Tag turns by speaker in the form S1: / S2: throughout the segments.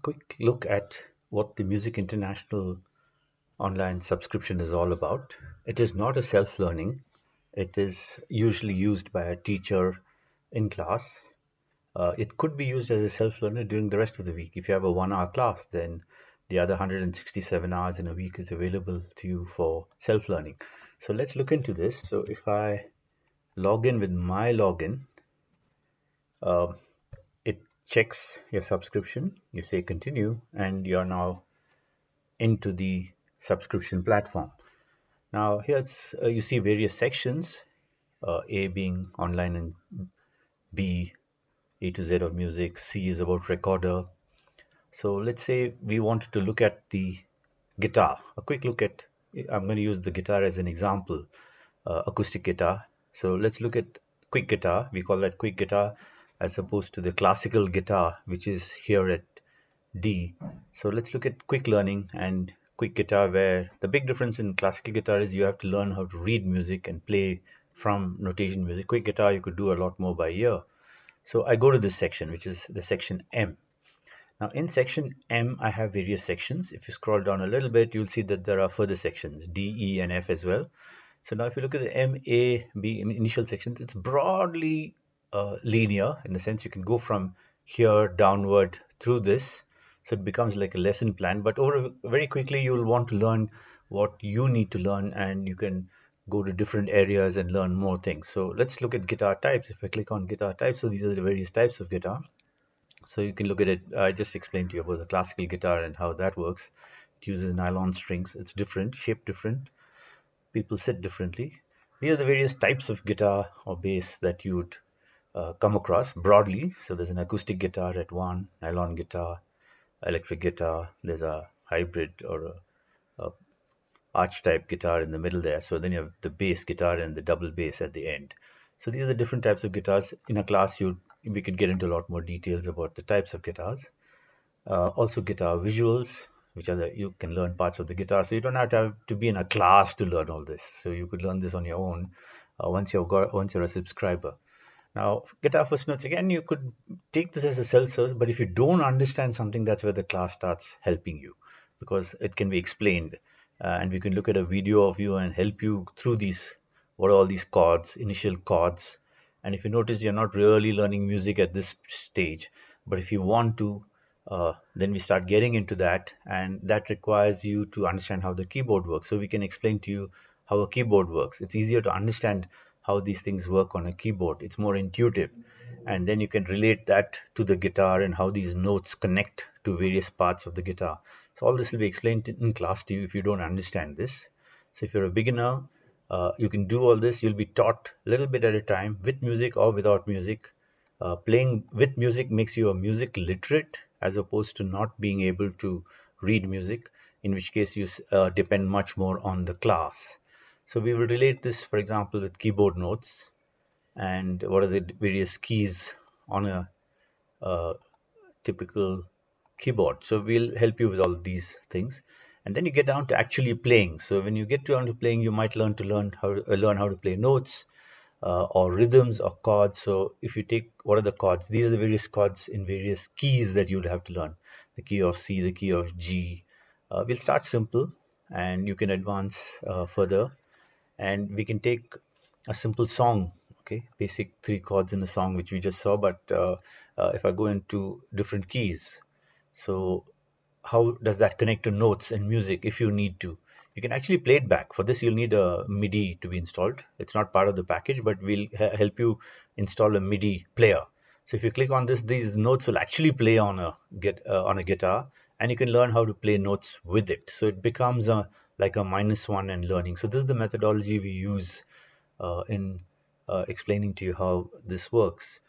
S1: quick look at what the Music International online subscription is all about. It is not a self-learning. It is usually used by a teacher in class. It could be used as a self-learner during the rest of the week. If you have a 1 hour class, then the other 167 hours in a week is available to you for self-learning. So let's look into this. So if I log in with my login, uh, it checks your subscription. You say continue, and you're now into the subscription platform. Now here you see various sections, A being online and B, A to Z of music, C is about recorder. So let's say we wanted to look at the guitar. A quick look at, I'm going to use the guitar as an example, acoustic guitar. So let's look at quick guitar. We call that quick guitar as opposed to the classical guitar, which is here at D. So let's look at quick learning and quick guitar, where the big difference in classical guitar is you have to learn how to read music and play from notation music. Quick guitar, you could do a lot more by ear. So I go to this section, which is the section M. Now in section M, I have various sections. If you scroll down a little bit, you'll see that there are further sections, D, E, and F as well. So now if you look at the M, A, B initial sections, it's broadly linear in the sense you can go from here downward through this. So it becomes like a lesson plan, but very quickly you'll want to learn what you need to learn, and you can go to different areas and learn more things. So let's look at guitar types. If I click on guitar types, so these are the various types of guitar. So you can look at it. I just explained to you about the classical guitar and how that works. It uses nylon strings. It's different, shaped different. People sit differently. These are the various types of guitar or bass that you would come across broadly. So there's an acoustic guitar at one, nylon guitar, electric guitar. There's a hybrid or a arch type guitar in the middle there. So then you have the bass guitar and the double bass at the end. So these are the different types of guitars. In a class, we could get into a lot more details about the types of guitars. Also guitar visuals, which are you can learn parts of the guitar. So you don't have to be in a class to learn all this. So you could learn this on your own once you're a subscriber. Now, guitar first notes, again, you could take this as a self-service, but if you don't understand something, that's where the class starts helping you, because it can be explained. And we can look at a video of you and help you through what are all these chords, initial chords. And if you notice, you're not really learning music at this stage, but if you want to, then we start getting into that, and that requires you to understand how the keyboard works. So we can explain to you how a keyboard works. It's easier to understand how these things work on a keyboard. It's more intuitive, and then you can relate that to the guitar and how these notes connect to various parts of the guitar. So all this will be explained in class to you if you don't understand this. So if you're a beginner, you can do all this. You'll be taught a little bit at a time, with music or without music. Playing with music makes you a music literate as opposed to not being able to read music, in which case you depend much more on the class. So we will relate this, for example, with keyboard notes and what are the various keys on a typical keyboard. So we'll help you with all these things. And then you get down to actually playing. So when you get down to playing, you might learn how to play notes or rhythms or chords. So if you take, what are the chords? These are the various chords in various keys that you'll have to learn. The key of C, the key of G. We'll start simple, and you can advance further. And we can take a simple song, okay, basic 3 chords in a song, which we just saw. But if I go into different keys, so how does that connect to notes and music? If you need to, you can actually play it back. For this, you'll need a MIDI to be installed. It's not part of the package, but we'll help you install a MIDI player. So if you click on this, these notes will actually play on a guitar, and you can learn how to play notes with it. So it becomes like a -1 in learning. So this is the methodology we use in explaining to you how this works.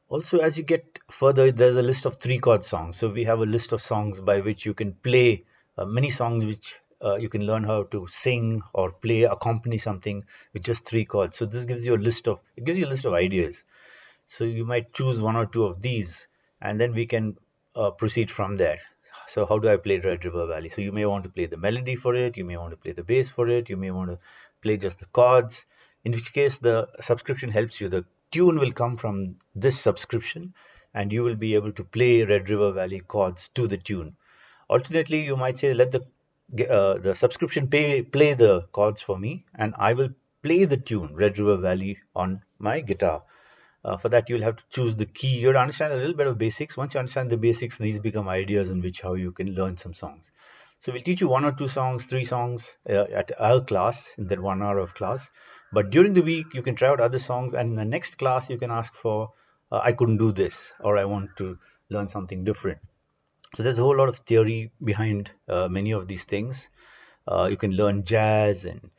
S1: Also, as you get further, there's a list of 3 chord songs. So we have a list of songs by which you can play many songs which you can learn how to sing or play, accompany something with just 3 chords. So this gives you a list of ideas. So you might choose 1 or 2 of these, and then we can proceed from there. So how do I play Red River Valley? So you may want to play the melody for it, you may want to play the bass for it, you may want to play just the chords, in which case the subscription helps you. The tune will come from this subscription, and you will be able to play Red River Valley chords to the tune. Alternately, you might say, let the subscription play the chords for me, and I will play the tune Red River Valley on my guitar. For that, you'll have to choose the key. You have to understand a little bit of basics. Once you understand the basics, these become ideas in which how you can learn some songs. So we'll teach you 1 or 2 songs, 3 songs at our class in that 1 hour of class. But during the week, you can try out other songs, and in the next class, you can ask for, I couldn't do this, or I want to learn something different. So there's a whole lot of theory behind many of these things. You can learn jazz and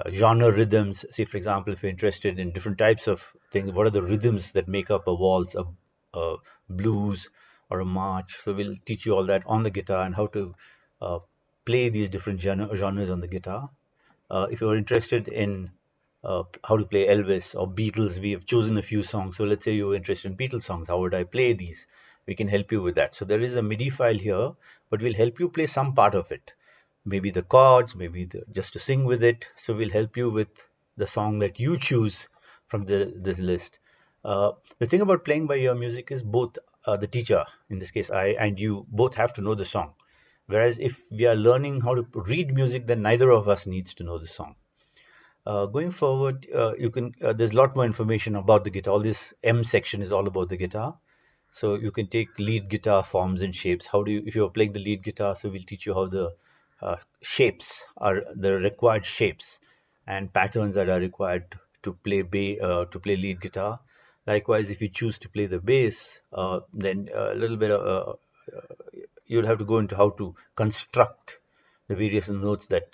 S1: genre rhythms. Say, for example, if you're interested in different types of things, what are the rhythms that make up a waltz, a blues, or a march? So we'll teach you all that on the guitar and how to uh, play these different genres on the guitar. If you're interested in how to play Elvis or Beatles, we have chosen a few songs. So let's say you're interested in Beatles songs. How would I play these? We can help you with that. So there is a MIDI file here, but we'll help you play some part of it. Maybe the chords, maybe just to sing with it. So we'll help you with the song that you choose from this list. The thing about playing by ear music is both the teacher, in this case I, and you both have to know the song. Whereas if we are learning how to read music, then neither of us needs to know the song. Going forward, you can. There's a lot more information about the guitar. All this M section is all about the guitar. So you can take lead guitar forms and shapes. How do you, if you're playing the lead guitar, so we'll teach you how the shapes are the required shapes and patterns that are required to play lead guitar. Likewise, if you choose to play the bass, then a little bit of you'll have to go into how to construct the various notes that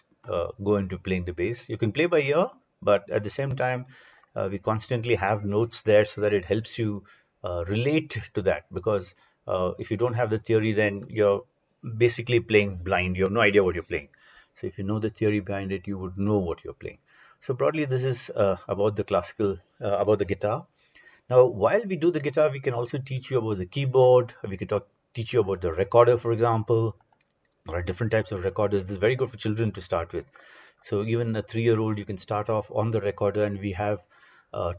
S1: go into playing the bass. You can play by ear, but at the same time, we constantly have notes there so that it helps you relate to that. Because if you don't have the theory, then you're basically playing blind. You have no idea what you're playing. So if you know the theory behind it, you would know what you're playing. So broadly, this is about the about the guitar. Now, while we do the guitar, we can also teach you about the keyboard. We can teach you about the recorder, for example. There are different types of recorders. This is very good for children to start with. So even a 3-year-old, you can start off on the recorder, and we have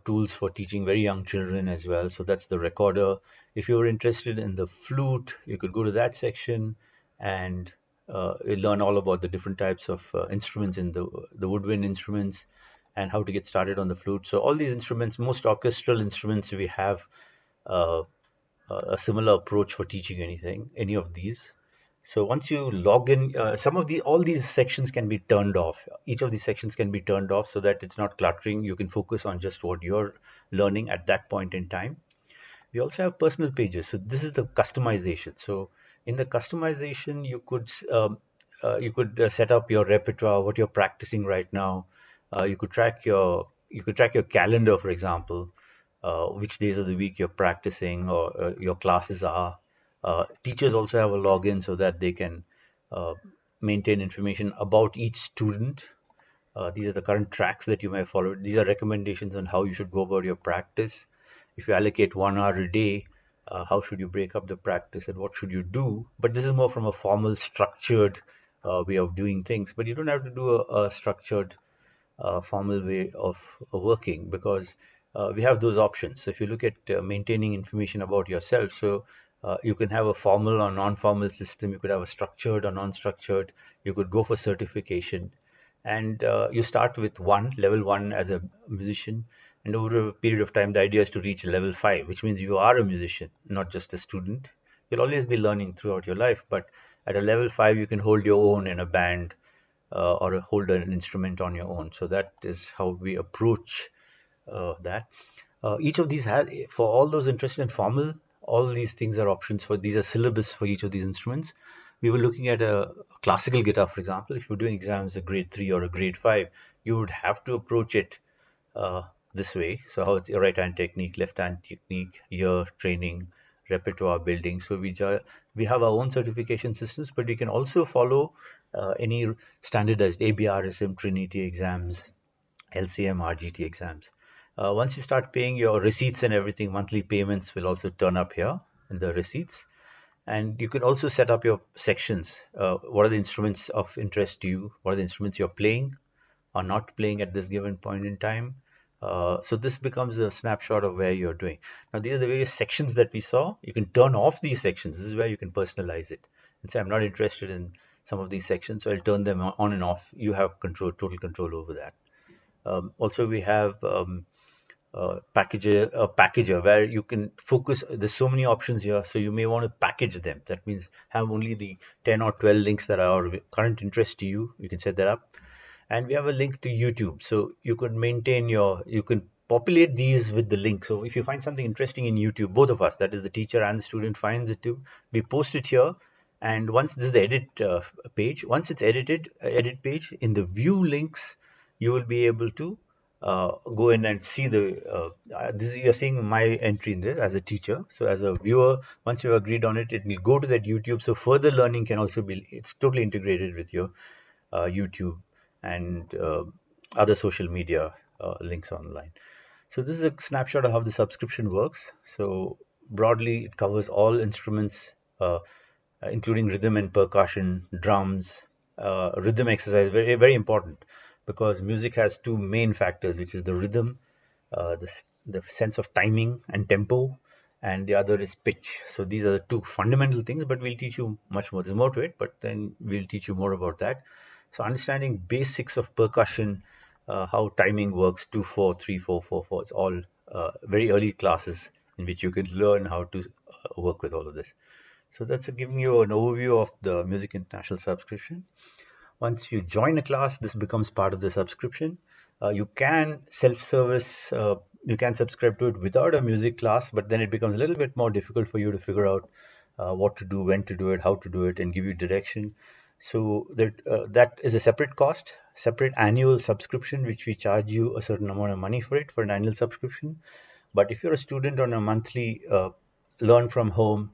S1: tools for teaching very young children as well. So that's the recorder. If you're interested in the flute, you could go to that section and you'll learn all about the different types of instruments in the woodwind instruments and how to get started on the flute. So all these instruments, most orchestral instruments, we have uh, a similar approach for teaching any of these. So once you log in, all these sections can be turned off. Each of these sections can be turned off so that it's not cluttering. You can focus on just what you're learning at that point in time. We also have personal pages. So this is the customization. So in the customization, you could set up your repertoire, what you're practicing right now. You could track your calendar, for example, which days of the week you're practicing or your classes are. Teachers also have a login so that they can uh, maintain information about each student. These are the current tracks that you may follow. These are recommendations on how you should go about your practice. If you allocate 1 hour a day, how should you break up the practice and what should you do? But this is more from a formal, structured way of doing things. But you don't have to do a structured formal way of working because we have those options. So if you look at maintaining information about yourself, so you can have a formal or non-formal system. You could have a structured or non-structured. You could go for certification, and you start with level one as a musician, and over a period of time, the idea is to reach level 5, which means you are a musician, not just a student. You'll always be learning throughout your life, but at a level 5, you can hold your own in a band or hold an instrument on your own. So that is how we approach that. Each of these has, for all those interested in formal, all these things are options for, these are syllabus for each of these instruments. We were looking at a classical guitar, for example. If you're doing exams a grade 3 or a grade 5, you would have to approach it uh, this way. So how it's your right hand technique, left hand technique, ear training, repertoire building. So we have our own certification systems, but we can also follow any standardized ABRSM, Trinity exams, LCM, RGT exams. Once you start paying your receipts and everything, monthly payments will also turn up here in the receipts. And you can also set up your sections. What are the instruments of interest to you? What are the instruments you're playing or not playing at this given point in time? So this becomes a snapshot of where you're doing. Now, these are the various sections that we saw. You can turn off these sections. This is where you can personalize it and say, I'm not interested in some of these sections, so I'll turn them on and off. You have control, total control over that. Also, we have a packager where you can focus. There's so many options here, so you may want to package them. That means have only the 10 or 12 links that are of current interest to you. You can set that up. And we have a link to YouTube, so you could you can populate these with the link. So if you find something interesting in YouTube, both of us, that is the teacher and the student, finds it too, we post it here. And once this is the edit page, once it's edited, edit page, in the view links, you will be able to go in and see this is, you're seeing my entry in this as a teacher. So as a viewer, once you've agreed on it, it will go to that YouTube. So further learning can also be, it's totally integrated with your YouTube and other social media links online. So this is a snapshot of how the subscription works. So broadly, it covers all instruments, including rhythm and percussion, drums, rhythm exercise, very, very important, because music has two main factors, which is the rhythm, the sense of timing and tempo, and the other is pitch. So these are the two fundamental things, but we'll teach you much more. There's more to it, but then we'll teach you more about that. So understanding basics of percussion, how timing works, 2/4, 3/4, 4/4. It's all very early classes in which you can learn how to work with all of this. So that's giving you an overview of the Music International subscription. Once you join a class, this becomes part of the subscription. You can self-service, you can subscribe to it without a music class, but then it becomes a little bit more difficult for you to figure out what to do, when to do it, how to do it, and give you direction. So that is a separate cost, separate annual subscription, which we charge you a certain amount of money for it, for an annual subscription. But if you're a student on a monthly learn from home,